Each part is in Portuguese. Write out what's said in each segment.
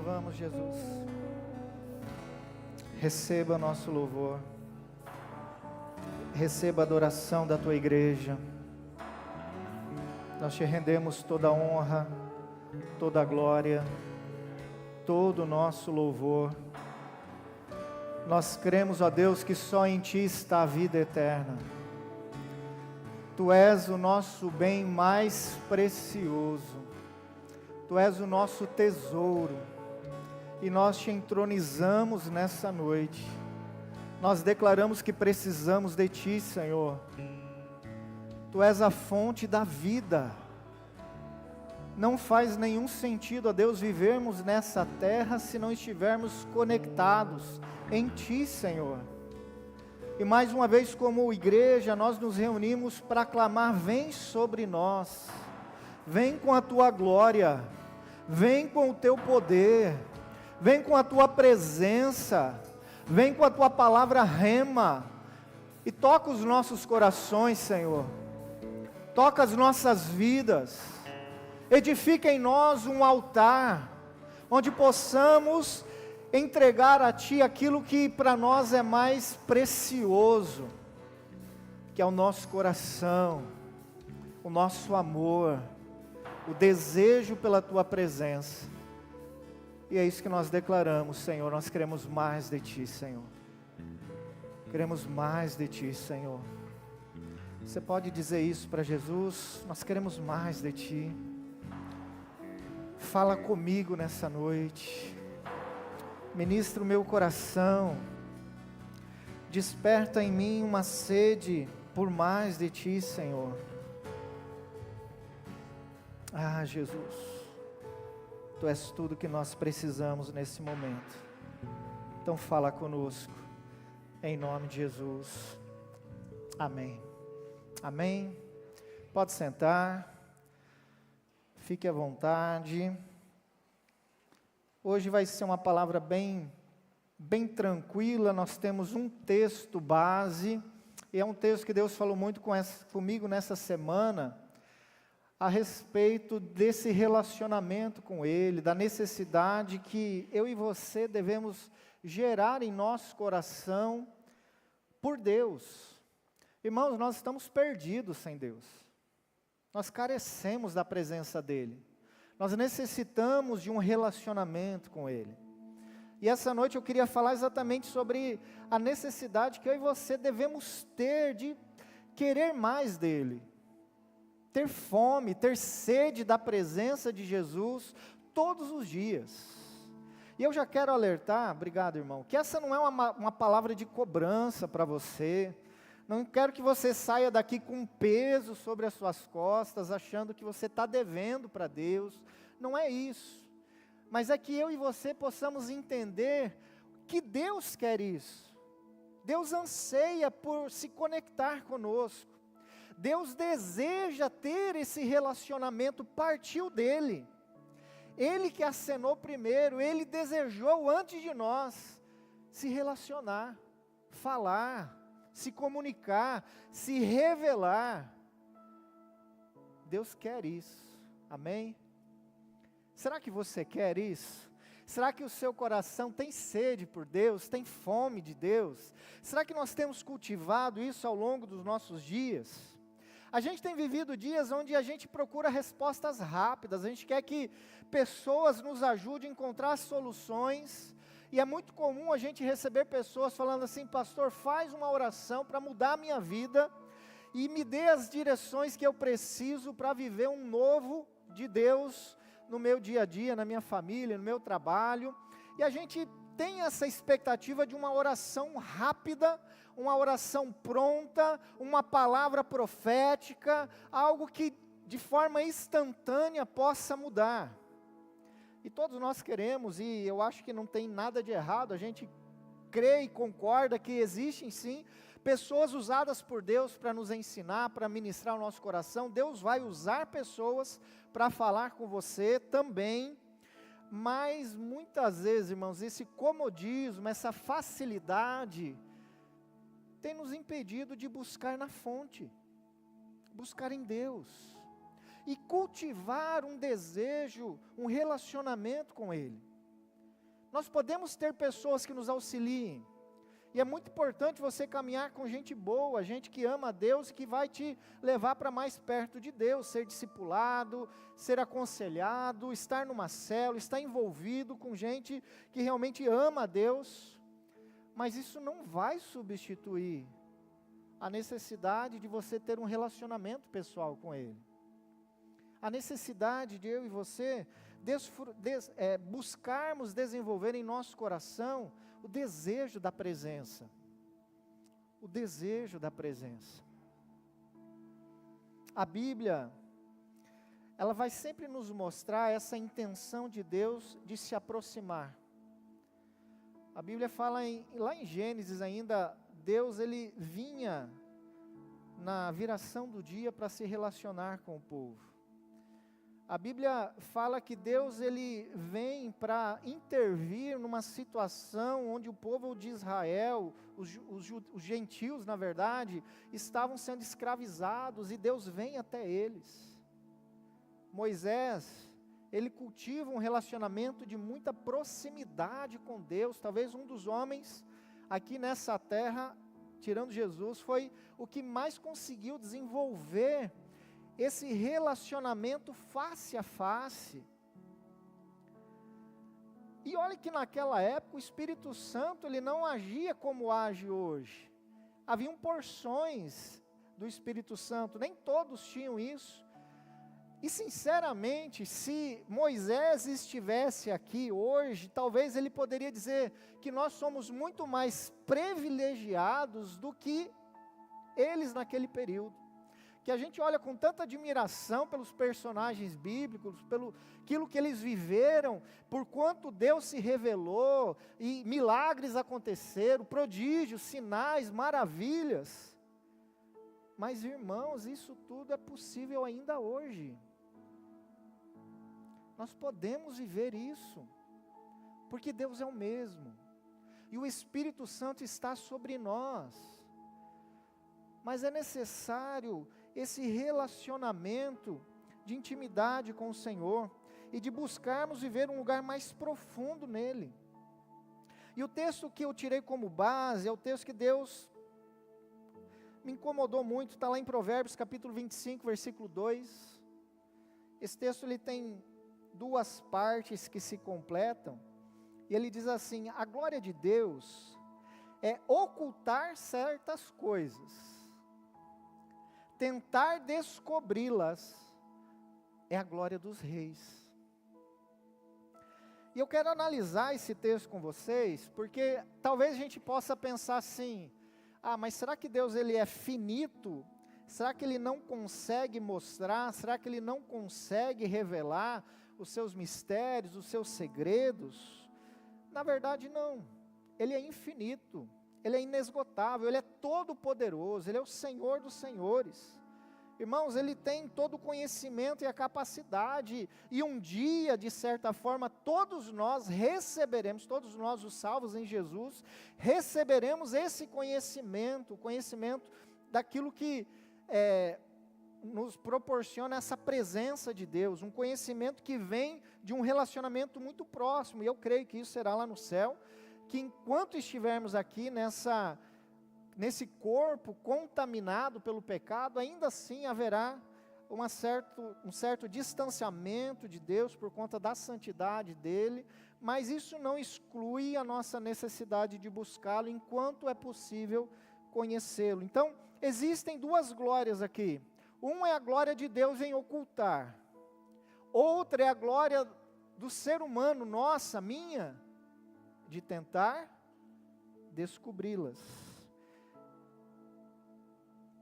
louvamos, Jesus. Receba nosso louvor. Receba a adoração da tua igreja. Nós te rendemos toda a honra, toda a glória, todo o nosso louvor. Nós cremos, ó Deus, que só em Ti está a vida eterna. Tu és o nosso bem mais precioso. Tu és o nosso tesouro. E nós te entronizamos nessa noite. Nós declaramos que precisamos de Ti, Senhor. Tu és a fonte da vida. Não faz nenhum sentido, ó Deus, vivermos nessa terra se não estivermos conectados em Ti, Senhor. E mais uma vez, como igreja, nós nos reunimos para clamar: vem sobre nós, vem com a Tua glória, vem com o Teu poder, vem com a Tua presença, vem com a Tua palavra rema, e toca os nossos corações, Senhor, toca as nossas vidas, edifica em nós um altar, onde possamos entregar a Ti aquilo que para nós é mais precioso, que é o nosso coração, o nosso amor, o desejo pela Tua presença. E é isso que nós declaramos, Senhor. Nós queremos mais de Ti, Senhor. Queremos mais de Ti, Senhor. Você pode dizer isso para Jesus? Nós queremos mais de Ti. Fala comigo nessa noite. Ministra o meu coração, desperta em mim uma sede por mais de Ti, Senhor. Ah, Jesus, Tu és tudo que nós precisamos nesse momento. Então fala conosco, em nome de Jesus. Amém. Amém. Pode sentar, fique à vontade. Hoje vai ser uma palavra bem tranquila. Nós temos um texto base, e é um texto que Deus falou muito comigo nessa semana, a respeito desse relacionamento com Ele, da necessidade que eu e você devemos gerar em nosso coração por Deus. Irmãos, nós estamos perdidos sem Deus, nós carecemos da presença dEle. Nós necessitamos de um relacionamento com Ele. E essa noite eu queria falar exatamente sobre a necessidade que eu e você devemos ter de querer mais dEle. Ter fome, ter sede da presença de Jesus todos os dias. E eu já quero alertar, obrigado irmão, que essa não é uma palavra de cobrança para você. Não quero que você saia daqui com um peso sobre as suas costas, achando que você está devendo para Deus. Não é isso. Mas é que eu e você possamos entender que Deus quer isso. Deus anseia por se conectar conosco. Deus deseja ter esse relacionamento, partiu dEle. Ele que acenou primeiro, Ele desejou antes de nós se relacionar, falar, se comunicar, se revelar. Deus quer isso, amém? Será que você quer isso? Será que o seu coração tem sede por Deus, tem fome de Deus? Será que nós temos cultivado isso ao longo dos nossos dias? A gente tem vivido dias onde a gente procura respostas rápidas, a gente quer que pessoas nos ajudem a encontrar soluções. E é muito comum a gente receber pessoas falando assim: pastor, faz uma oração para mudar a minha vida e me dê as direções que eu preciso para viver um novo de Deus no meu dia a dia, na minha família, no meu trabalho. E a gente tem essa expectativa de uma oração rápida, uma oração pronta, uma palavra profética, algo que de forma instantânea possa mudar. E todos nós queremos, e eu acho que não tem nada de errado, a gente crê e concorda que existem sim pessoas usadas por Deus para nos ensinar, para ministrar o nosso coração. Deus vai usar pessoas para falar com você também, mas muitas vezes, irmãos, esse comodismo, essa facilidade, tem nos impedido de buscar na fonte, buscar em Deus, e cultivar um desejo, um relacionamento com Ele. Nós podemos ter pessoas que nos auxiliem. E é muito importante você caminhar com gente boa, gente que ama a Deus e que vai te levar para mais perto de Deus, ser discipulado, ser aconselhado, estar numa célula, estar envolvido com gente que realmente ama a Deus. Mas isso não vai substituir a necessidade de você ter um relacionamento pessoal com Ele. A necessidade de eu e você buscarmos desenvolver em nosso coração o desejo da presença. O desejo da presença. A Bíblia, ela vai sempre nos mostrar essa intenção de Deus de se aproximar. A Bíblia fala lá em Gênesis ainda, Deus ele vinha na viração do dia para se relacionar com o povo. A Bíblia fala que Deus ele vem para intervir numa situação onde o povo de Israel, os gentios na verdade, estavam sendo escravizados e Deus vem até eles. Moisés, ele cultiva um relacionamento de muita proximidade com Deus, talvez um dos homens aqui nessa terra, tirando Jesus, foi o que mais conseguiu desenvolver esse relacionamento face a face. E olha que naquela época o Espírito Santo ele não agia como age hoje. Haviam porções do Espírito Santo, nem todos tinham isso. E sinceramente, se Moisés estivesse aqui hoje, talvez ele poderia dizer que nós somos muito mais privilegiados do que eles naquele período. Que a gente olha com tanta admiração pelos personagens bíblicos, pelo aquilo que eles viveram, por quanto Deus se revelou, e milagres aconteceram, prodígios, sinais, maravilhas. Mas irmãos, isso tudo é possível ainda hoje. Nós podemos viver isso, porque Deus é o mesmo, e o Espírito Santo está sobre nós. Mas é necessário esse relacionamento de intimidade com o Senhor e de buscarmos viver um lugar mais profundo nele. E o texto que eu tirei como base é o texto que Deus me incomodou muito, está lá em Provérbios capítulo 25, versículo 2. Esse texto ele tem duas partes que se completam, e ele diz assim: a glória de Deus é ocultar certas coisas, tentar descobri-las é a glória dos reis. E eu quero analisar esse texto com vocês, porque talvez a gente possa pensar assim: mas será que Deus ele é finito? Será que ele não consegue mostrar? Será que ele não consegue revelar os seus mistérios, os seus segredos? Na verdade não, ele é infinito. Ele é inesgotável, Ele é todo poderoso, Ele é o Senhor dos senhores. Irmãos, Ele tem todo o conhecimento e a capacidade, e um dia, de certa forma, todos nós receberemos, todos nós os salvos em Jesus, receberemos esse conhecimento, o conhecimento daquilo que nos proporciona essa presença de Deus, um conhecimento que vem de um relacionamento muito próximo, e eu creio que isso será lá no céu, que enquanto estivermos aqui nesse corpo contaminado pelo pecado, ainda assim haverá um certo distanciamento de Deus por conta da santidade dEle, mas isso não exclui a nossa necessidade de buscá-lo enquanto é possível conhecê-lo. Então, existem duas glórias aqui. Uma é a glória de Deus em ocultar, outra é a glória do ser humano, nossa, minha, de tentar descobri-las.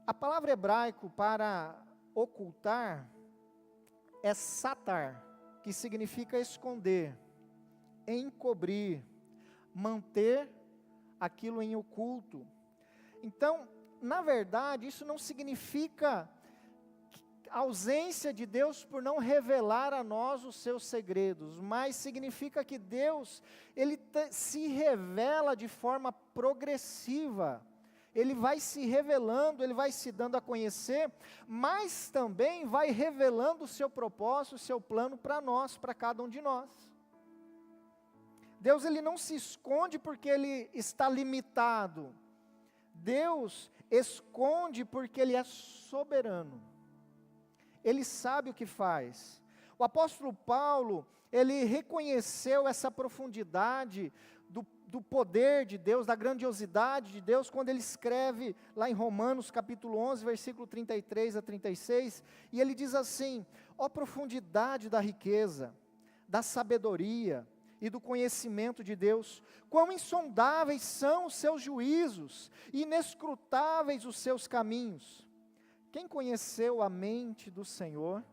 A palavra hebraico para ocultar é satar, que significa esconder, encobrir, manter aquilo em oculto. Então, na verdade, isso não significa ausência de Deus por não revelar a nós os seus segredos, mas significa que Deus, Ele se revela de forma progressiva, Ele vai se revelando, Ele vai se dando a conhecer, mas também vai revelando o seu propósito, o seu plano para nós, para cada um de nós. Deus ele não se esconde porque ele está limitado. Deus esconde porque ele é soberano. Ele sabe o que faz. O apóstolo Paulo, ele reconheceu essa profundidade do poder de Deus, da grandiosidade de Deus, quando ele escreve lá em Romanos capítulo 11, versículo 33 a 36, e ele diz assim: ó profundidade da riqueza, da sabedoria e do conhecimento de Deus, quão insondáveis são os seus juízos, e inescrutáveis os seus caminhos. Quem conheceu a mente do Senhor?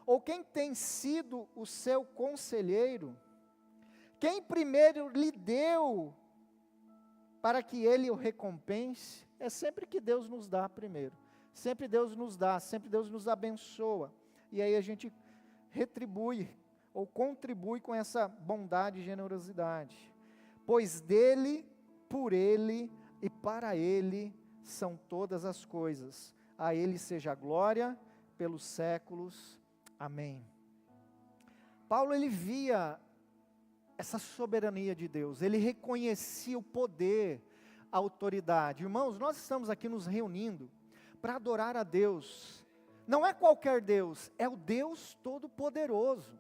Ou quem tem sido o seu conselheiro? Quem primeiro lhe deu para que ele o recompense? É sempre que Deus nos dá primeiro. Sempre Deus nos dá, sempre Deus nos abençoa. E aí a gente retribui ou contribui com essa bondade e generosidade. Pois dele, por ele e para ele são todas as coisas. A ele seja a glória pelos séculos. Amém. Paulo ele via essa soberania de Deus, ele reconhecia o poder, a autoridade. Irmãos, nós estamos aqui nos reunindo para adorar a Deus. Não é qualquer Deus, é o Deus Todo-Poderoso.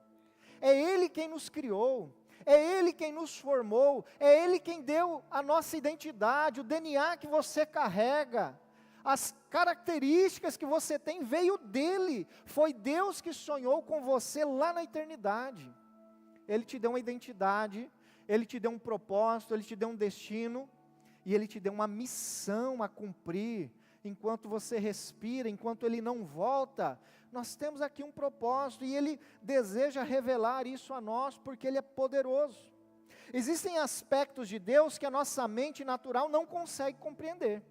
É Ele quem nos criou, é Ele quem nos formou, é Ele quem deu a nossa identidade, o DNA que você carrega. As características que você tem veio dele, foi Deus que sonhou com você lá na eternidade. Ele te deu uma identidade, Ele te deu um propósito, Ele te deu um destino, e Ele te deu uma missão a cumprir. Enquanto você respira, enquanto Ele não volta, nós temos aqui um propósito, e Ele deseja revelar isso a nós, porque Ele é poderoso. Existem aspectos de Deus que a nossa mente natural não consegue compreender.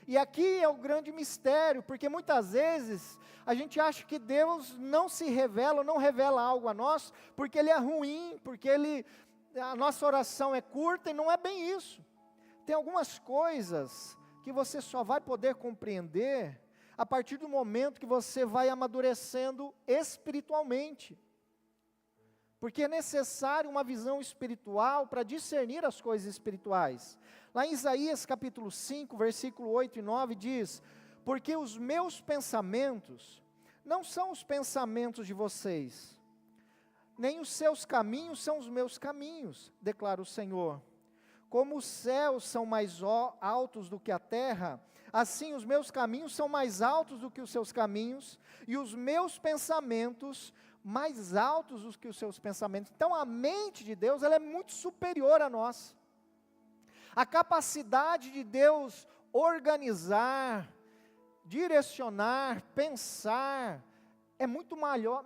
E aqui é o grande mistério, porque muitas vezes a gente acha que Deus não se revela, não revela algo a nós, porque Ele é ruim, porque a nossa oração é curta, e não é bem isso. Tem algumas coisas que você só vai poder compreender a partir do momento que você vai amadurecendo espiritualmente. Porque é necessário uma visão espiritual para discernir as coisas espirituais. Lá em Isaías capítulo 5, versículo 8 e 9 diz: porque os meus pensamentos não são os pensamentos de vocês, nem os seus caminhos são os meus caminhos, declara o Senhor. Como os céus são mais altos do que a terra, assim os meus caminhos são mais altos do que os seus caminhos, e os meus pensamentos mais altos do que os seus pensamentos. Então a mente de Deus, ela é muito superior a nós. A capacidade de Deus organizar, direcionar, pensar, é muito maior,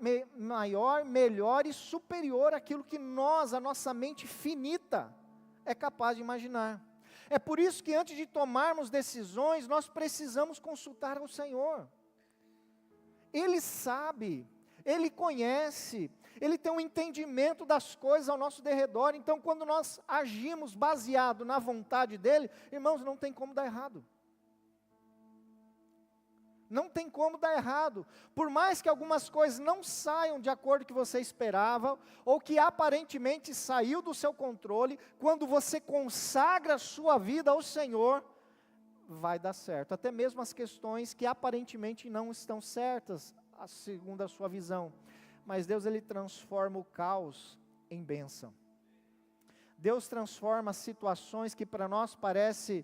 melhor e superior àquilo que a nossa mente finita, é capaz de imaginar. É por isso que antes de tomarmos decisões, nós precisamos consultar ao Senhor. Ele sabe, Ele conhece, Ele tem um entendimento das coisas ao nosso derredor. Então quando nós agimos baseado na vontade dEle, irmãos, não tem como dar errado. Não tem como dar errado. Por mais que algumas coisas não saiam de acordo com o que você esperava, ou que aparentemente saiu do seu controle, quando você consagra a sua vida ao Senhor, vai dar certo. Até mesmo as questões que aparentemente não estão certas, segundo a sua visão. Mas Deus, Ele transforma o caos em bênção. Deus transforma situações que para nós parecem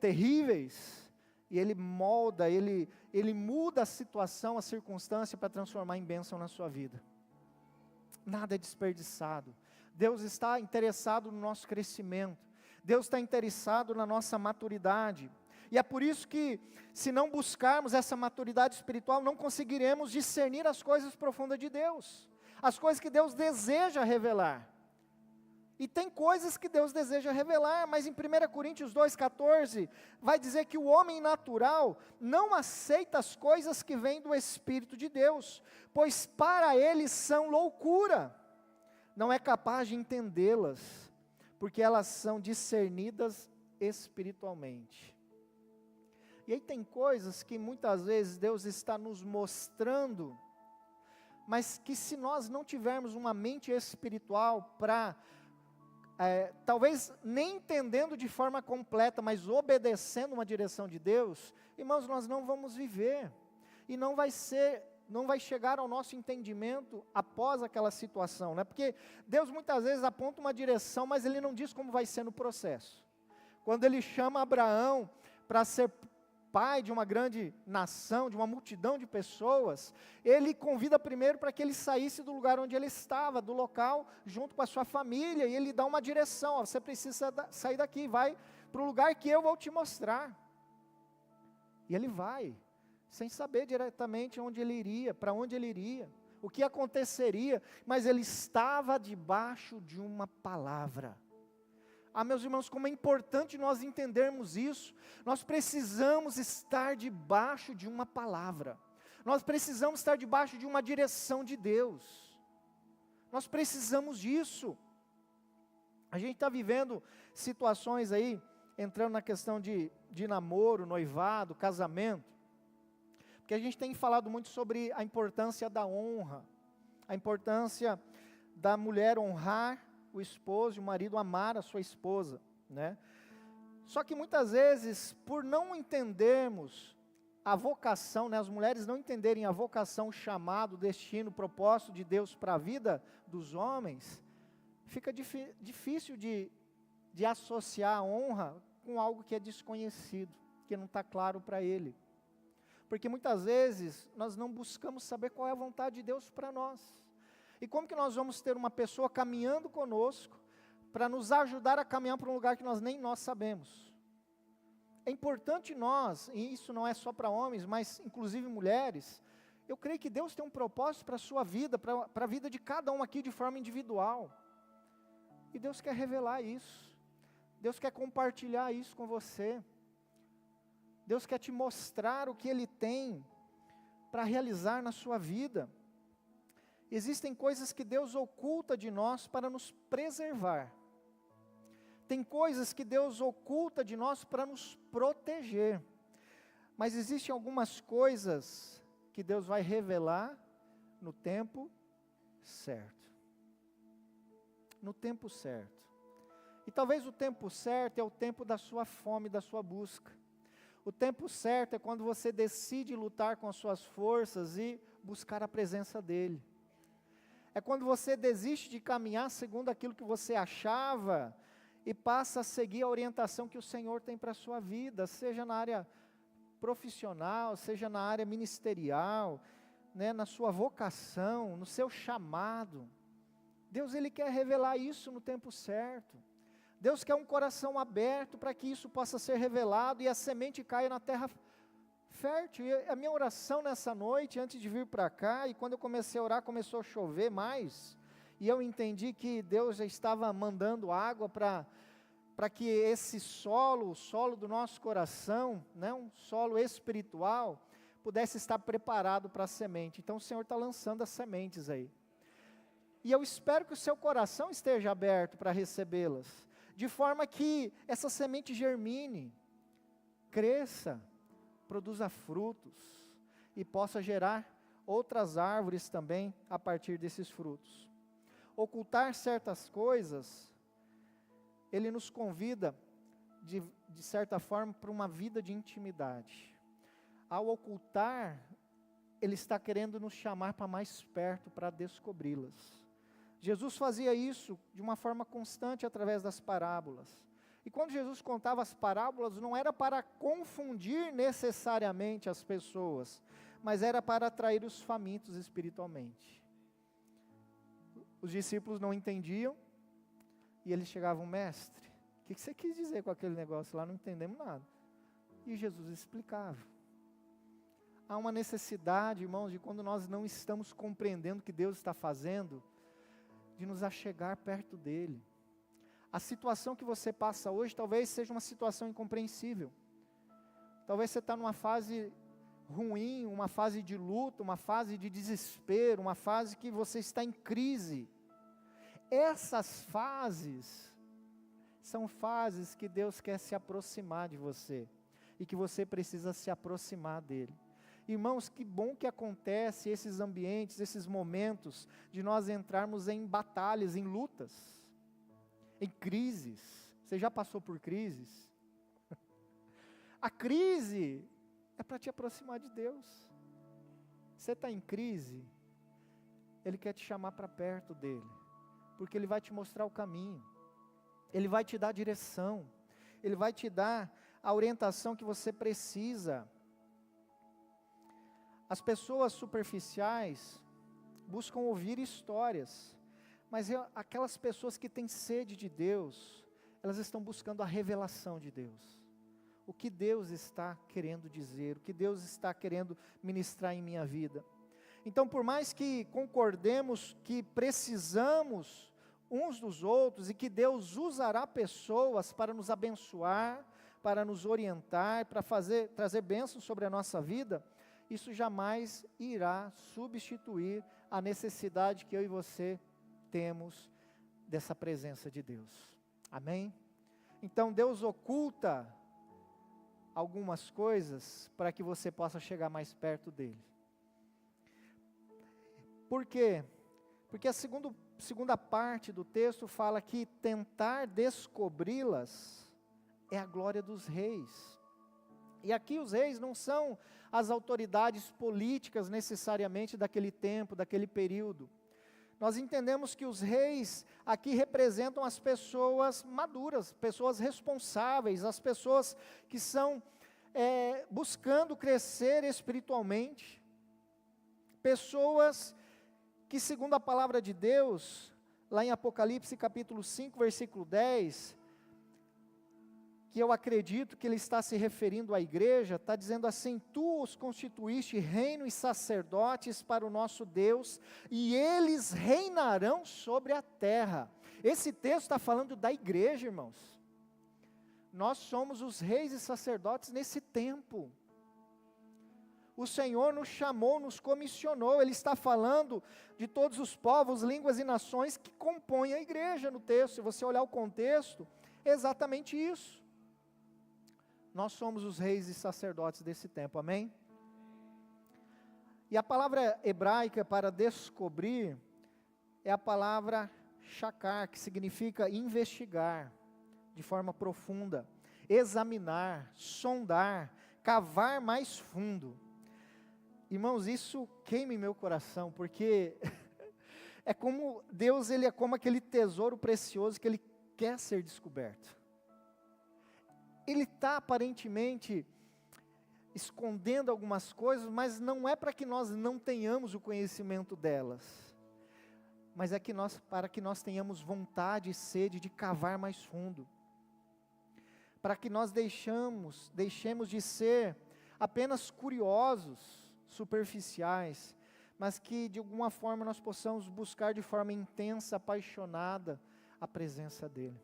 terríveis, e Ele molda, Ele muda a situação, a circunstância para transformar em bênção na sua vida. Nada é desperdiçado. Deus está interessado no nosso crescimento. Deus está interessado na nossa maturidade. E é por isso que, se não buscarmos essa maturidade espiritual, não conseguiremos discernir as coisas profundas de Deus. As coisas que Deus deseja revelar. E tem coisas que Deus deseja revelar, mas em 1 Coríntios 2,14, vai dizer que o homem natural não aceita as coisas que vêm do Espírito de Deus, pois para ele são loucura, não é capaz de entendê-las, porque elas são discernidas espiritualmente. E aí tem coisas que muitas vezes Deus está nos mostrando, mas que se nós não tivermos uma mente espiritual para talvez nem entendendo de forma completa, mas obedecendo uma direção de Deus, irmãos, nós não vamos viver, e não vai chegar ao nosso entendimento após aquela situação, né? Porque Deus muitas vezes aponta uma direção, mas Ele não diz como vai ser no processo. Quando Ele chama Abraão para ser pai de uma grande nação, de uma multidão de pessoas, Ele convida primeiro para que ele saísse do lugar onde ele estava, do local, junto com a sua família, e Ele dá uma direção: ó, você precisa sair daqui, vai para o lugar que eu vou te mostrar. E ele vai, sem saber diretamente onde ele iria, para onde ele iria, o que aconteceria, mas ele estava debaixo de uma palavra. Meus irmãos, como é importante nós entendermos isso. Nós precisamos estar debaixo de uma palavra, nós precisamos estar debaixo de uma direção de Deus, nós precisamos disso. A gente está vivendo situações aí, entrando na questão de namoro, noivado, casamento, porque a gente tem falado muito sobre a importância da honra, a importância da mulher honrar o esposo e o marido amar a sua esposa, né? Só que muitas vezes, por não entendermos a vocação, né, as mulheres não entenderem a vocação, o chamado, o destino, o propósito de Deus para a vida dos homens, fica difícil de associar a honra com algo que é desconhecido, que não está claro para ele. Porque muitas vezes nós não buscamos saber qual é a vontade de Deus para nós. E como que nós vamos ter uma pessoa caminhando conosco, para nos ajudar a caminhar para um lugar que nem nós sabemos? É importante nós, e isso não é só para homens, mas inclusive mulheres, eu creio que Deus tem um propósito para a sua vida, para a vida de cada um aqui de forma individual. E Deus quer revelar isso, Deus quer compartilhar isso com você, Deus quer te mostrar o que Ele tem para realizar na sua vida. Existem coisas que Deus oculta de nós para nos preservar. Tem coisas que Deus oculta de nós para nos proteger. Mas existem algumas coisas que Deus vai revelar no tempo certo. No tempo certo. E talvez o tempo certo é o tempo da sua fome, da sua busca. O tempo certo é quando você decide lutar com as suas forças e buscar a presença dEle. É quando você desiste de caminhar segundo aquilo que você achava e passa a seguir a orientação que o Senhor tem para a sua vida, seja na área profissional, seja na área ministerial, né, na sua vocação, no seu chamado. Deus, Ele quer revelar isso no tempo certo. Deus quer um coração aberto para que isso possa ser revelado e a semente caia na terra fértil. E a minha oração nessa noite, antes de vir para cá, e quando eu comecei a orar, começou a chover mais, e eu entendi que Deus já estava mandando água para que esse solo, o solo do nosso coração, né, um solo espiritual, pudesse estar preparado para a semente. Então o Senhor está lançando as sementes aí. E eu espero que o seu coração esteja aberto para recebê-las, de forma que essa semente germine, cresça, produza frutos e possa gerar outras árvores também a partir desses frutos. Ocultar certas coisas, Ele nos convida, de certa forma, para uma vida de intimidade. Ao ocultar, Ele está querendo nos chamar para mais perto, para descobri-las. Jesus fazia isso de uma forma constante através das parábolas. E quando Jesus contava as parábolas, não era para confundir necessariamente as pessoas, mas era para atrair os famintos espiritualmente. Os discípulos não entendiam, e eles chegavam: mestre, o que você quis dizer com aquele negócio lá? Não entendemos nada. E Jesus explicava. Há uma necessidade, irmãos, de quando nós não estamos compreendendo o que Deus está fazendo, de nos achegar perto dEle. A situação que você passa hoje talvez seja uma situação incompreensível. Talvez você está numa fase ruim, uma fase de luta, uma fase de desespero, uma fase que você está em crise. Essas fases são fases que Deus quer se aproximar de você e que você precisa se aproximar dEle. Irmãos, que bom que acontece esses ambientes, esses momentos de nós entrarmos em batalhas, em lutas. em crises. Você já passou por crises? A crise é para te aproximar de Deus. Você está em crise, Ele quer te chamar para perto dEle, porque Ele vai te mostrar o caminho, Ele vai te dar a direção, Ele vai te dar a orientação que você precisa. As pessoas superficiais buscam ouvir histórias, mas aquelas pessoas que têm sede de Deus, elas estão buscando a revelação de Deus. O que Deus está querendo dizer, o que Deus está querendo ministrar em minha vida. Então, por mais que concordemos que precisamos uns dos outros e que Deus usará pessoas para nos abençoar, para nos orientar, para trazer bênçãos sobre a nossa vida, isso jamais irá substituir a necessidade que eu e você temos dessa presença de Deus. Amém? Então Deus oculta algumas coisas para que você possa chegar mais perto dEle. Por quê? Porque a segunda parte do texto fala que tentar descobri-las é a glória dos reis. E aqui os reis não são as autoridades políticas necessariamente daquele tempo, daquele período. Nós entendemos que os reis aqui representam as pessoas maduras, pessoas responsáveis, as pessoas que são buscando crescer espiritualmente, pessoas que, segundo a palavra de Deus, lá em Apocalipse capítulo 5, versículo 10, que eu acredito que ele está se referindo à igreja, está dizendo assim: tu os constituíste reino e sacerdotes para o nosso Deus, e eles reinarão sobre a terra. Esse texto está falando da igreja, irmãos. Nós somos os reis e sacerdotes nesse tempo. O Senhor nos chamou, nos comissionou. Ele está falando de todos os povos, línguas e nações que compõem a igreja no texto. Se você olhar o contexto, é exatamente isso. Nós somos os reis e sacerdotes desse tempo, amém? E a palavra hebraica para descobrir é a palavra shakar, que significa investigar de forma profunda, examinar, sondar, cavar mais fundo. Irmãos, isso queima em meu coração, porque é como Deus, Ele é como aquele tesouro precioso que Ele quer ser descoberto. Ele está aparentemente escondendo algumas coisas, mas não é para que nós não tenhamos o conhecimento delas, mas é para que nós tenhamos vontade e sede de cavar mais fundo, para que nós deixemos de ser apenas curiosos, superficiais, mas que de alguma forma nós possamos buscar de forma intensa, apaixonada, a presença dEle.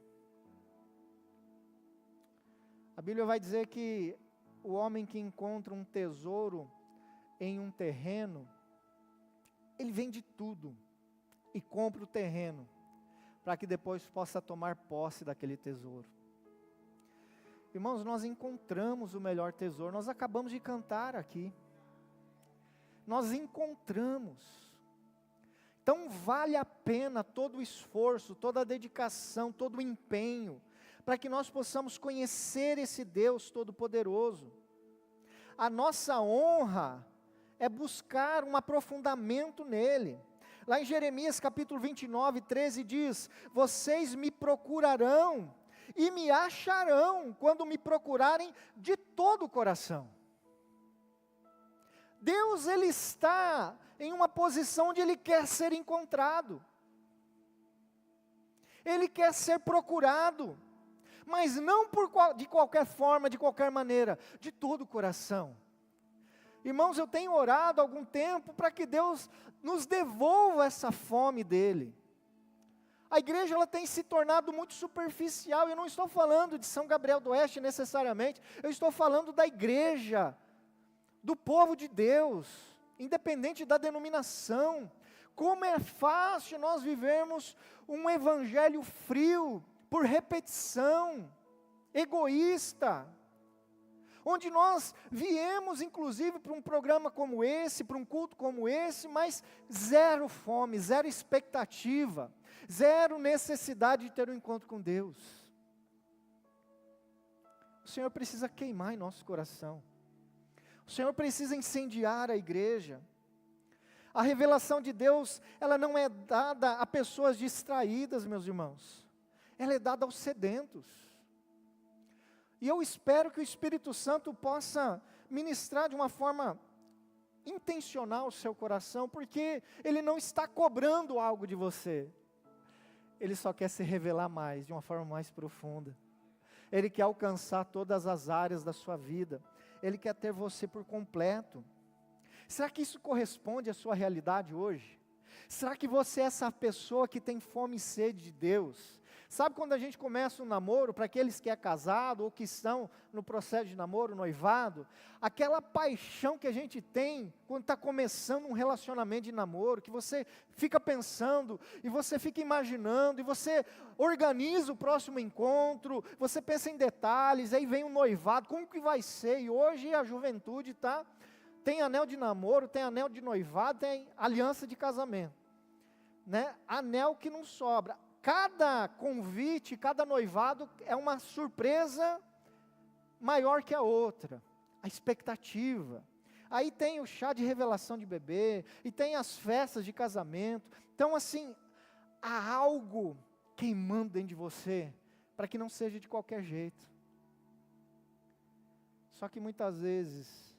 A Bíblia vai dizer que o homem que encontra um tesouro em um terreno, ele vende tudo e compra o terreno, para que depois possa tomar posse daquele tesouro. Irmãos, nós encontramos o melhor tesouro, nós acabamos de cantar aqui. Nós encontramos. Então vale a pena todo o esforço, toda a dedicação, todo o empenho, para que nós possamos conhecer esse Deus Todo-Poderoso. A nossa honra é buscar um aprofundamento nele. Lá em Jeremias capítulo 29, 13 diz: vocês me procurarão e me acharão quando me procurarem de todo o coração. Deus, Ele está em uma posição onde Ele quer ser encontrado. Ele quer ser procurado, mas não de qualquer forma, de qualquer maneira, de todo o coração. Irmãos, eu tenho orado há algum tempo para que Deus nos devolva essa fome dEle. A igreja ela tem se tornado muito superficial. Eu não estou falando de São Gabriel do Oeste necessariamente, eu estou falando da igreja, do povo de Deus, independente da denominação. Como é fácil nós vivermos um evangelho frio, por repetição, egoísta. onde nós viemos, inclusive, para um programa como esse, para um culto como esse, mas zero fome, zero expectativa, zero necessidade de ter um encontro com Deus. O Senhor precisa queimar em nosso coração. O Senhor precisa incendiar a igreja. A revelação de Deus, ela não é dada a pessoas distraídas, meus irmãos. Ela é dada aos sedentos. E eu espero que o Espírito Santo possa ministrar de uma forma intencional o seu coração, porque Ele não está cobrando algo de você. Ele só quer se revelar mais, de uma forma mais profunda. Ele quer alcançar todas as áreas da sua vida. Ele quer ter você por completo. Será que isso corresponde à sua realidade hoje? Será que você é essa pessoa que tem fome e sede de Deus? Sabe quando a gente começa um namoro, para aqueles que é casado ou que estão no processo de namoro, noivado, aquela paixão que a gente tem quando está começando um relacionamento de namoro, que você fica pensando, e você fica imaginando, e você organiza o próximo encontro, você pensa em detalhes, aí vem um noivado, como que vai ser? E hoje a juventude tem anel de namoro, tem anel de noivado, tem aliança de casamento, né? Anel que não sobra. Cada convite, cada noivado é uma surpresa maior que a outra, a expectativa. Aí tem o chá de revelação de bebê, e tem as festas de casamento. Então assim, há algo queimando dentro de você, para que não seja de qualquer jeito. Só que muitas vezes,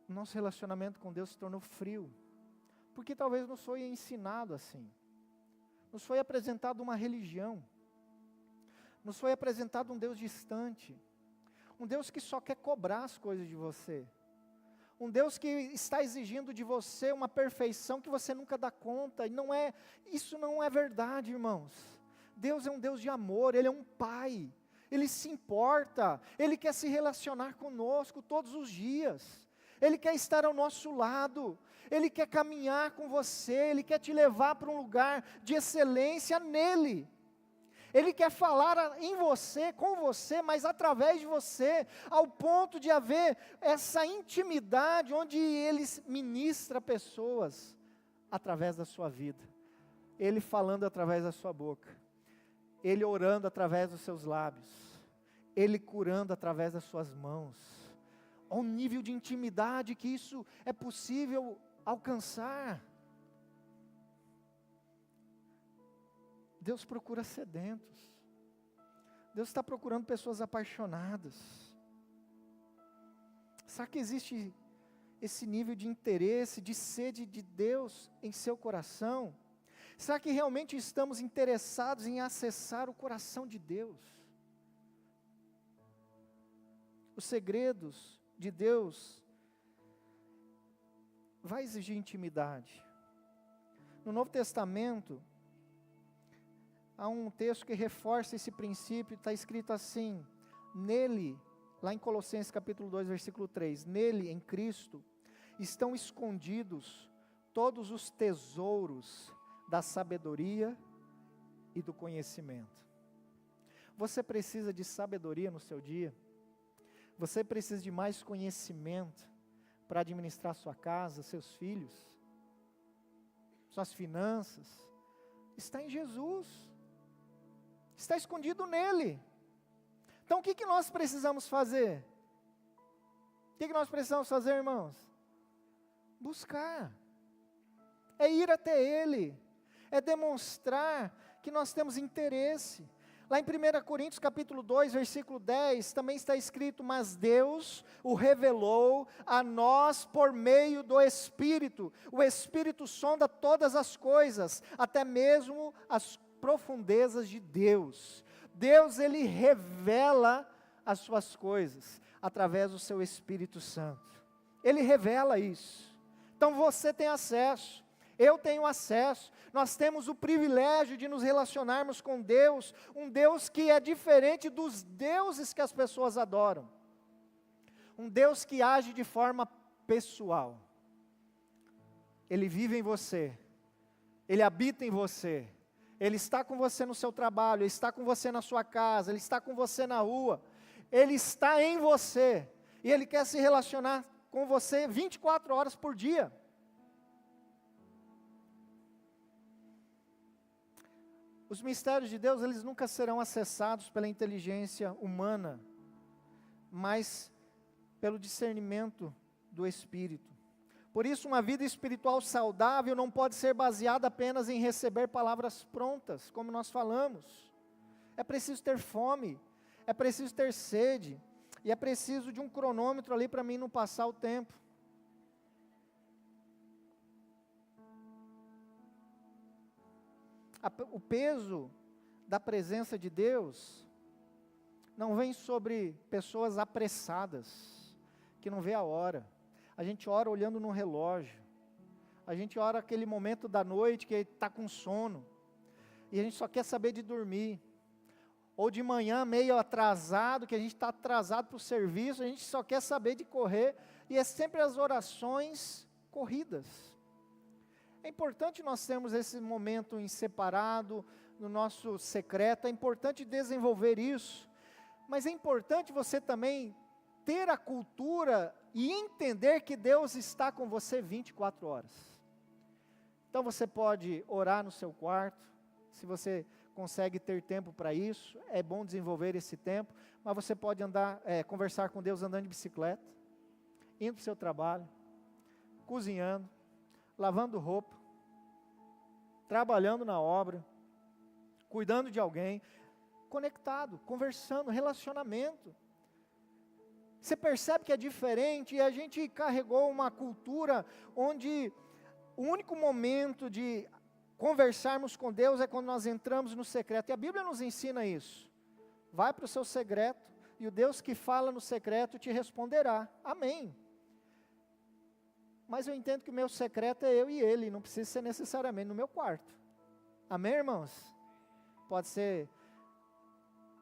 o nosso relacionamento com Deus se tornou frio, porque talvez nos foi ensinado assim. Nos foi apresentado uma religião, nos foi apresentado um Deus distante, um Deus que só quer cobrar as coisas de você, um Deus que está exigindo de você uma perfeição que você nunca dá conta, e isso não é verdade, irmãos. Deus é um Deus de amor, Ele é um Pai, Ele se importa, Ele quer se relacionar conosco todos os dias, Ele quer estar ao nosso lado, Ele quer caminhar com você, Ele quer te levar para um lugar de excelência nele. Ele quer falar em você, com você, mas através de você, ao ponto de haver essa intimidade, onde Ele ministra pessoas através da sua vida. Ele falando através da sua boca, Ele orando através dos seus lábios, Ele curando através das suas mãos. Ao nível de intimidade que isso é possível alcançar. Deus procura sedentos. Deus está procurando pessoas apaixonadas. Será que existe esse nível de interesse, de sede de Deus em seu coração? Será que realmente estamos interessados em acessar o coração de Deus? Os segredos de Deus vai exigir intimidade. No Novo Testamento, há um texto que reforça esse princípio, está escrito assim, nele, lá em Colossenses capítulo 2, versículo 3, nele, em Cristo, estão escondidos todos os tesouros da sabedoria e do conhecimento. Você precisa de sabedoria no seu dia? Você precisa de mais conhecimento para administrar sua casa, seus filhos, suas finanças? Está em Jesus, está escondido nele. Então o que nós precisamos fazer? O que nós precisamos fazer, irmãos? Buscar, é ir até Ele, é demonstrar que nós temos interesse. Lá em 1 Coríntios capítulo 2, versículo 10, também está escrito, mas Deus o revelou a nós por meio do Espírito. O Espírito sonda todas as coisas, até mesmo as profundezas de Deus. Deus, Ele revela as suas coisas, através do seu Espírito Santo. Ele revela isso. Então você tem acesso. Eu tenho acesso, nós temos o privilégio de nos relacionarmos com Deus, um Deus que é diferente dos deuses que as pessoas adoram, um Deus que age de forma pessoal. Ele vive em você, Ele habita em você, Ele está com você no seu trabalho, Ele está com você na sua casa, Ele está com você na rua. Ele está em você, e Ele quer se relacionar com você 24 horas por dia. Os mistérios de Deus, eles nunca serão acessados pela inteligência humana, mas pelo discernimento do Espírito. Por isso, uma vida espiritual saudável não pode ser baseada apenas em receber palavras prontas, como nós falamos. É preciso ter fome, é preciso ter sede, e é preciso de um cronômetro ali para mim não passar o tempo. O peso da presença de Deus não vem sobre pessoas apressadas, que não vê a hora. A gente ora olhando no relógio. A gente ora aquele momento da noite que está com sono. E a gente só quer saber de dormir. Ou de manhã meio atrasado, que a gente está atrasado para o serviço, a gente só quer saber de correr. E é sempre as orações corridas. É importante nós termos esse momento em separado, no nosso secreto, é importante desenvolver isso. Mas é importante você também ter a cultura e entender que Deus está com você 24 horas. Então você pode orar no seu quarto, se você consegue ter tempo para isso, é bom desenvolver esse tempo, mas você pode conversar com Deus andando de bicicleta, indo para o seu trabalho, cozinhando, lavando roupa, trabalhando na obra, cuidando de alguém, conectado, conversando, relacionamento. Você percebe que é diferente, e a gente carregou uma cultura onde o único momento de conversarmos com Deus é quando nós entramos no secreto, e a Bíblia nos ensina isso. Vai para o seu secreto, e o Deus que fala no secreto te responderá, amém. Mas eu entendo que o meu secreto é eu e Ele, não precisa ser necessariamente no meu quarto, amém, irmãos? Pode ser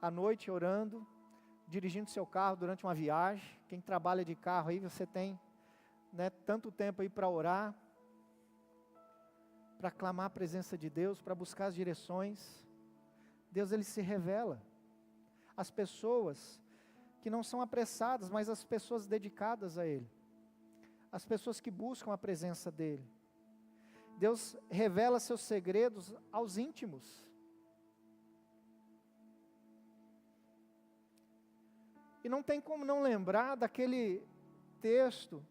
à noite orando, dirigindo seu carro durante uma viagem. Quem trabalha de carro aí, você tem tanto tempo aí para orar, para clamar a presença de Deus, para buscar as direções. Deus, Ele se revela. As pessoas que não são apressadas, mas as pessoas dedicadas a Ele. As pessoas que buscam a presença dEle. Deus revela seus segredos aos íntimos. E não tem como não lembrar daquele texto,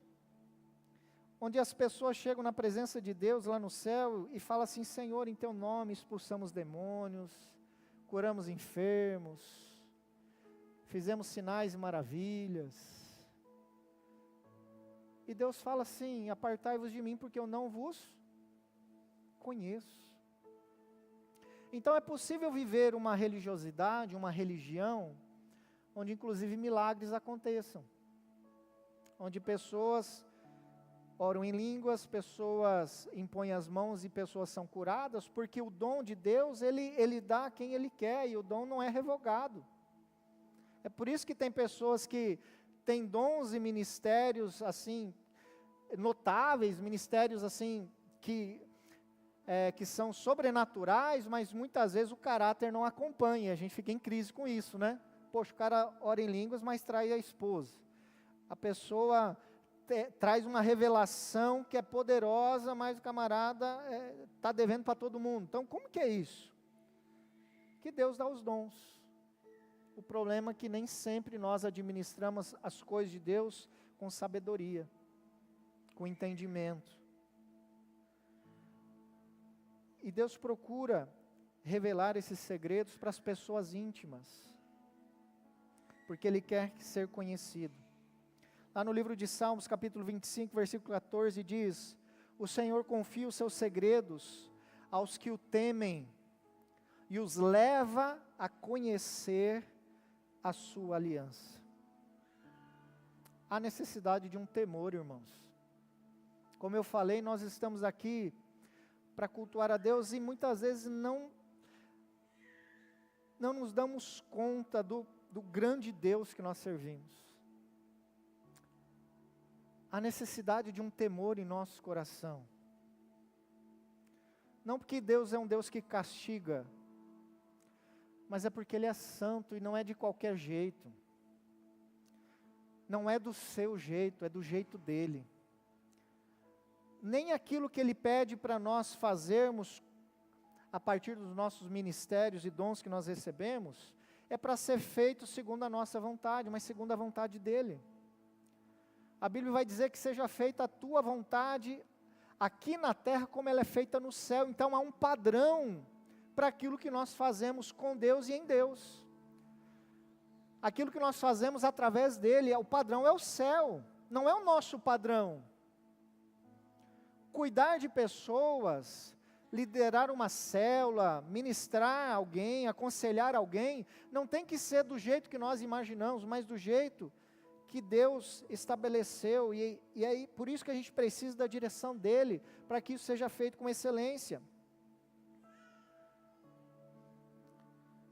onde as pessoas chegam na presença de Deus lá no céu, e falam assim, Senhor, em Teu nome expulsamos demônios, curamos enfermos, fizemos sinais e maravilhas. E Deus fala assim, apartai-vos de mim, porque eu não vos conheço. Então é possível viver uma religiosidade, uma religião, onde inclusive milagres aconteçam, onde pessoas oram em línguas, pessoas impõem as mãos e pessoas são curadas, porque o dom de Deus, Ele dá a quem Ele quer, e o dom não é revogado. É por isso que tem pessoas que têm dons e ministérios assim, notáveis, ministérios assim, que são sobrenaturais, mas muitas vezes o caráter não acompanha, a gente fica em crise com isso, né? Poxa, o cara ora em línguas, mas trai a esposa. A pessoa traz uma revelação que é poderosa, mas o camarada está devendo para todo mundo. Então, como que é isso? Que Deus dá os dons. O problema é que nem sempre nós administramos as coisas de Deus com sabedoria, com entendimento. E Deus procura revelar esses segredos para as pessoas íntimas, porque Ele quer ser conhecido. Lá no livro de Salmos, capítulo 25, versículo 14, diz, o Senhor confia os seus segredos aos que o temem, e os leva a conhecer a sua aliança. Há necessidade de um temor, irmãos. Como eu falei, nós estamos aqui para cultuar a Deus, e muitas vezes não nos damos conta do grande Deus que nós servimos. Há necessidade de um temor em nosso coração. Não porque Deus é um Deus que castiga, mas é porque Ele é santo e não é de qualquer jeito. não é do seu jeito, é do jeito dele. Nem aquilo que ele pede para nós fazermos, a partir dos nossos ministérios e dons que nós recebemos, é para ser feito segundo a nossa vontade, mas segundo a vontade dele. A Bíblia vai dizer que seja feita a tua vontade, aqui na terra como ela é feita no céu. Então há um padrão para aquilo que nós fazemos com Deus e em Deus. Aquilo que nós fazemos através dele, o padrão é o céu, não é o nosso padrão. Cuidar de pessoas, liderar uma célula, ministrar alguém, aconselhar alguém, não tem que ser do jeito que nós imaginamos, mas do jeito que Deus estabeleceu, e aí por isso que a gente precisa da direção dele, para que isso seja feito com excelência.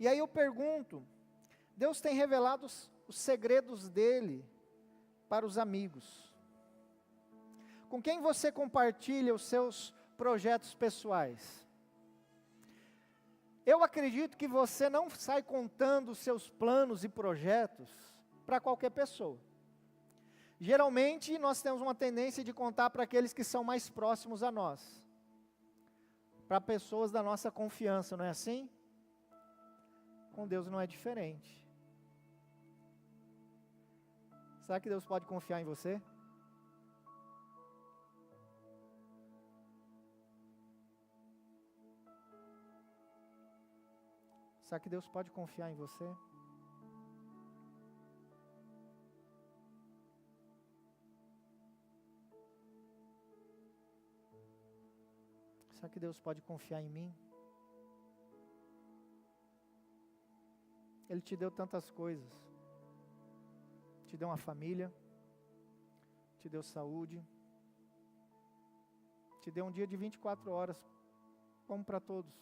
E aí eu pergunto, Deus tem revelado os segredos dele para os amigos. Com quem você compartilha os seus projetos pessoais? Eu acredito que você não sai contando os seus planos e projetos para qualquer pessoa. Geralmente nós temos uma tendência de contar para aqueles que são mais próximos a nós, para pessoas da nossa confiança, não é assim? Com Deus não é diferente. Será que Deus pode confiar em você? Será que Deus pode confiar em você? Será que Deus pode confiar em mim? Ele te deu tantas coisas. Te deu uma família, te deu saúde, te deu um dia de 24 horas, como para todos.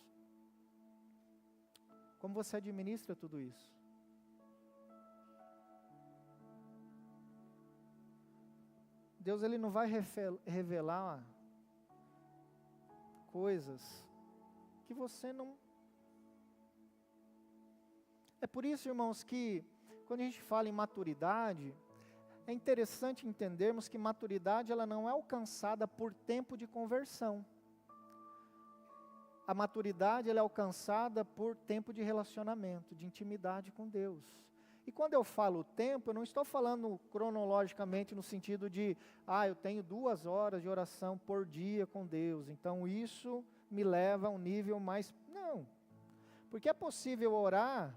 Como você administra tudo isso? Deus, ele não vai revelar coisas que você não... É por isso, irmãos, que quando a gente fala em maturidade, é interessante entendermos que maturidade ela não é alcançada por tempo de conversão. A maturidade ela é alcançada por tempo de relacionamento, de intimidade com Deus. E quando eu falo tempo, eu não estou falando cronologicamente no sentido de, eu tenho 2 horas de oração por dia com Deus, então isso me leva a um nível mais... Não, porque é possível orar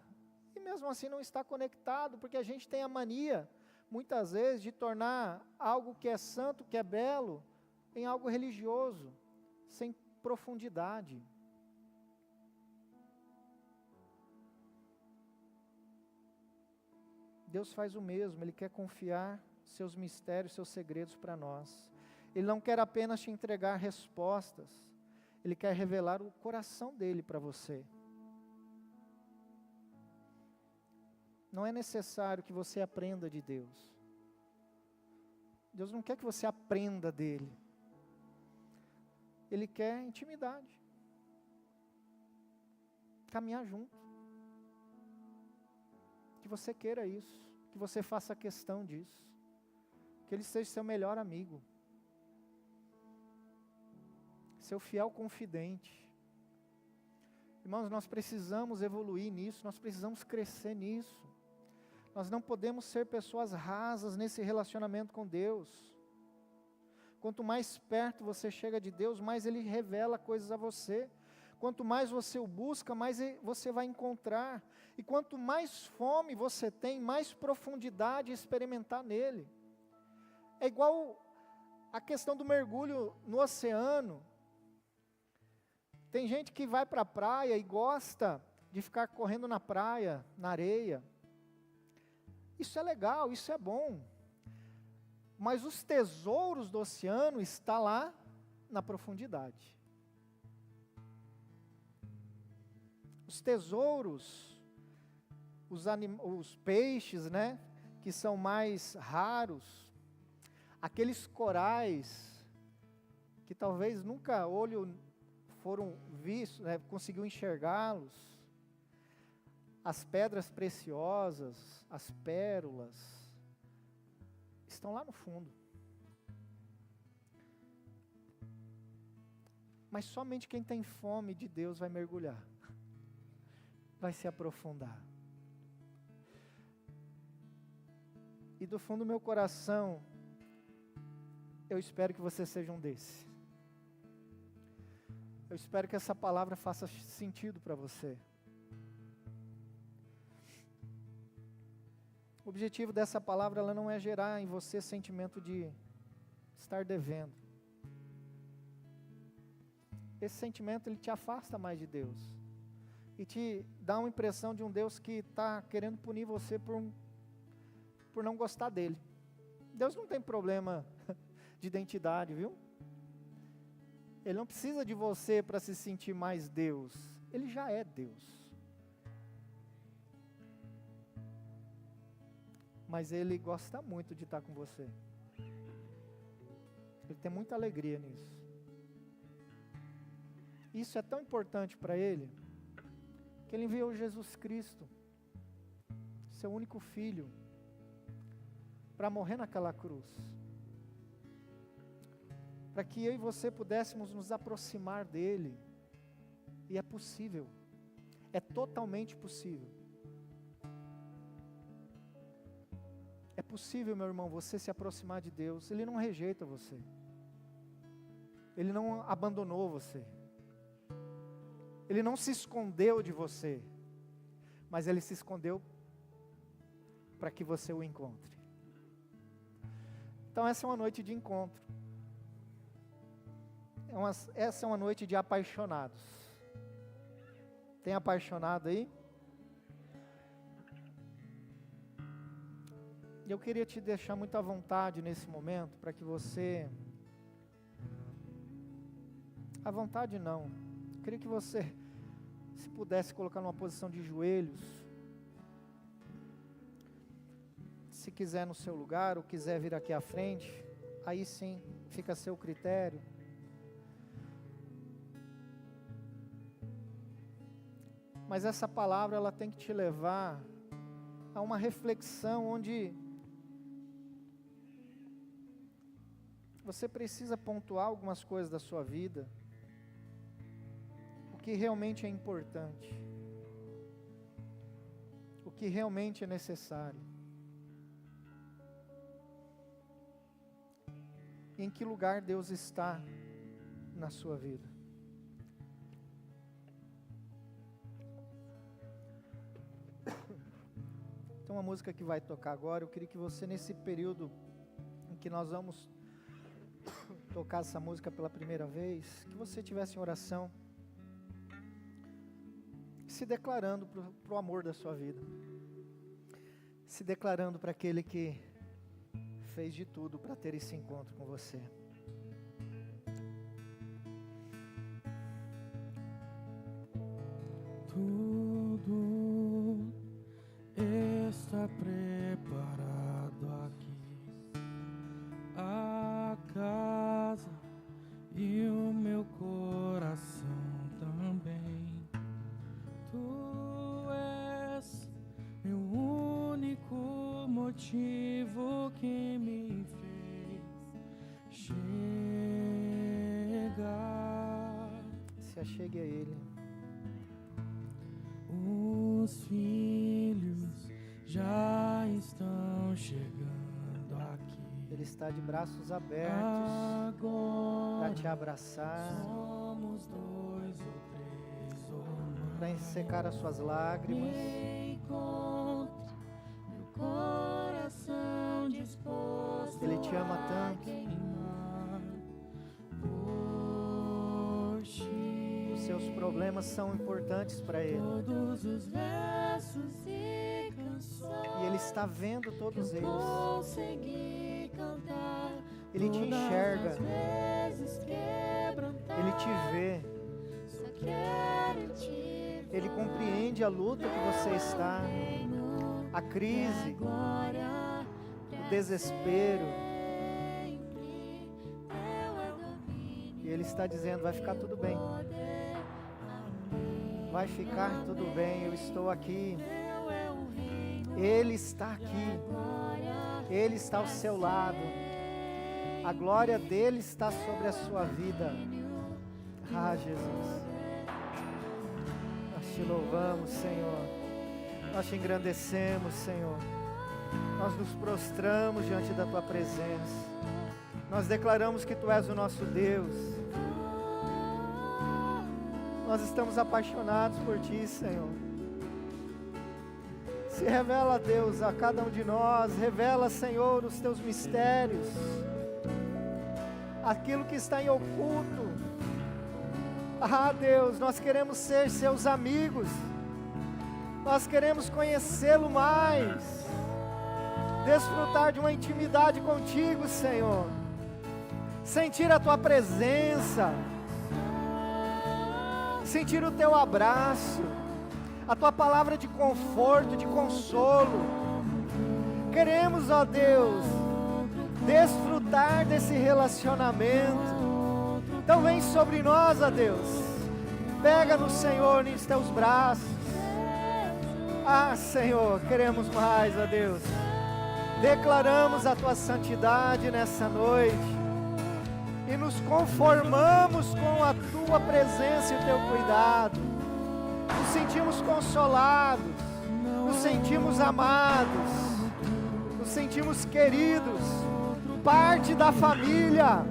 e mesmo assim não estar conectado, porque a gente tem a mania, muitas vezes, de tornar algo que é santo, que é belo, em algo religioso, sem profundidade. Deus faz o mesmo, Ele quer confiar seus mistérios, seus segredos para nós. Ele não quer apenas te entregar respostas, Ele quer revelar o coração dEle para você. Não é necessário que você aprenda de Deus. Deus não quer que você aprenda dEle. Ele quer intimidade. Caminhar junto. Que você queira isso. Que você faça questão disso. Que Ele seja seu melhor amigo. Seu fiel confidente. Irmãos, nós precisamos evoluir nisso. Nós precisamos crescer nisso. Nós não podemos ser pessoas rasas nesse relacionamento com Deus. Quanto mais perto você chega de Deus, mais Ele revela coisas a você. Quanto mais você o busca, mais você vai encontrar. E quanto mais fome você tem, mais profundidade experimentar nele. É igual a questão do mergulho no oceano. Tem gente que vai para a praia e gosta de ficar correndo na praia, na areia. Isso é legal, isso é bom. Mas os tesouros do oceano estão lá na profundidade. Os tesouros, os peixes, né, que são mais raros, aqueles corais, que talvez nunca olho foram vistos, né, conseguiu enxergá-los, as pedras preciosas, as pérolas, estão lá no fundo. Mas somente quem tem fome de Deus vai mergulhar, vai se aprofundar. E do fundo do meu coração, eu espero que você seja um desse. Eu espero que essa palavra faça sentido para você. O objetivo dessa palavra, ela não é gerar em você sentimento de estar devendo. Esse sentimento, ele te afasta mais de Deus. E te dá uma impressão de um Deus que está querendo punir você por não gostar dele. Deus não tem problema de identidade, viu? Ele não precisa de você para se sentir mais Deus. Ele já é Deus. Mas Ele gosta muito de estar com você. Ele tem muita alegria nisso. Isso é tão importante para Ele, que Ele enviou Jesus Cristo, seu único Filho, para morrer naquela cruz. Para que eu e você pudéssemos nos aproximar dEle. E é possível. É totalmente possível. É possível, meu irmão, você se aproximar de Deus. Ele não rejeita você. Ele não abandonou você. Ele não se escondeu de você. Mas Ele se escondeu para que você o encontre. Então essa é uma noite de encontro. Essa é uma noite de apaixonados. Tem apaixonado aí? E eu queria te deixar muito à vontade nesse momento, para que você... À vontade não. Eu queria que você, se pudesse colocar numa posição de joelhos. Se quiser no seu lugar, ou quiser vir aqui à frente, aí sim, fica a seu critério. Mas essa palavra, ela tem que te levar a uma reflexão onde você precisa pontuar algumas coisas da sua vida, o que realmente é importante, o que realmente é necessário, em que lugar Deus está na sua vida. Tem uma música que vai tocar agora. Eu queria que você, nesse período em que nós vamos tocar essa música pela primeira vez, que você tivesse em oração, se declarando para o amor da sua vida, se declarando para aquele que fez de tudo para ter esse encontro com você. Tudo está preparado aqui, a casa e o meu coração também. Tu és meu único motivo que me fez chegar. Se achegue a Ele. Os filhos já estão chegando aqui. Ele está de braços abertos para te abraçar, Somos dois ou três ou mais. para ensecar as suas lágrimas. Encontre meu coração disposto. Ele te ama tanto. Os seus problemas são importantes para Ele. Todos os versos e canções. E Ele está vendo todos eles. Consegui cantar. Ele te enxerga. Ele te vê. Só quero te ver. Ele compreende a luta que você está, a crise, o desespero. E Ele está dizendo, vai ficar tudo bem. Vai ficar tudo bem, eu estou aqui. Ele está aqui. Ele está ao seu lado. A glória dele está sobre a sua vida. Ah, Jesus. Nós te louvamos, Senhor. Nós te engrandecemos, Senhor. Nós nos prostramos diante da tua presença. Nós declaramos que tu és o nosso Deus. Nós estamos apaixonados por ti, Senhor. Se revela, Deus, a cada um de nós. Revela, Senhor, os teus mistérios. Aquilo que está em oculto. Ah, Deus, nós queremos ser seus amigos. Nós queremos conhecê-lo mais. Desfrutar de uma intimidade contigo, Senhor. Sentir a tua presença. Sentir o teu abraço. A tua palavra de conforto, de consolo. Queremos, ó Deus, desfrutar desse relacionamento. Então vem sobre nós, ó Deus. Pega-nos, Senhor, nos teus braços. Ah, Senhor, queremos mais, ó Deus. Declaramos a tua santidade nessa noite. E nos conformamos com a tua presença e o teu cuidado. Nos sentimos consolados. Nos sentimos amados. Nos sentimos queridos. Parte da família.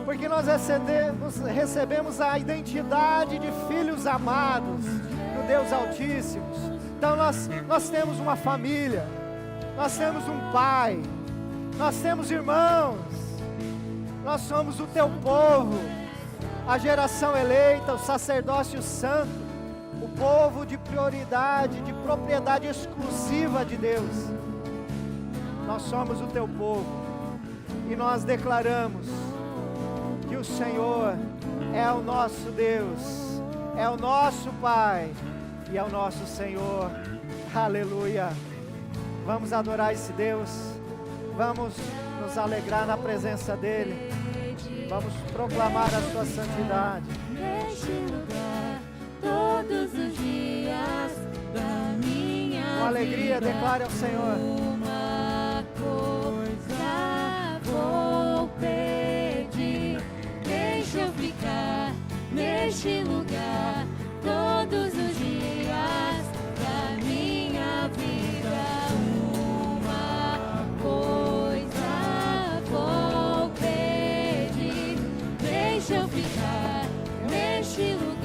Porque nós recebemos a identidade de filhos amados do Deus Altíssimo. Então nós temos uma família, nós temos um pai, nós temos irmãos, nós somos o teu povo, a geração eleita, o sacerdócio santo, o povo de prioridade, de propriedade exclusiva de Deus. Nós somos o teu povo e nós declaramos que o Senhor é o nosso Deus, é o nosso Pai e é o nosso Senhor. Aleluia. Vamos adorar esse Deus, vamos nos alegrar na presença dEle, vamos proclamar a sua santidade. Neste lugar, todos os dias da minha Com alegria, vida, declare ao Senhor.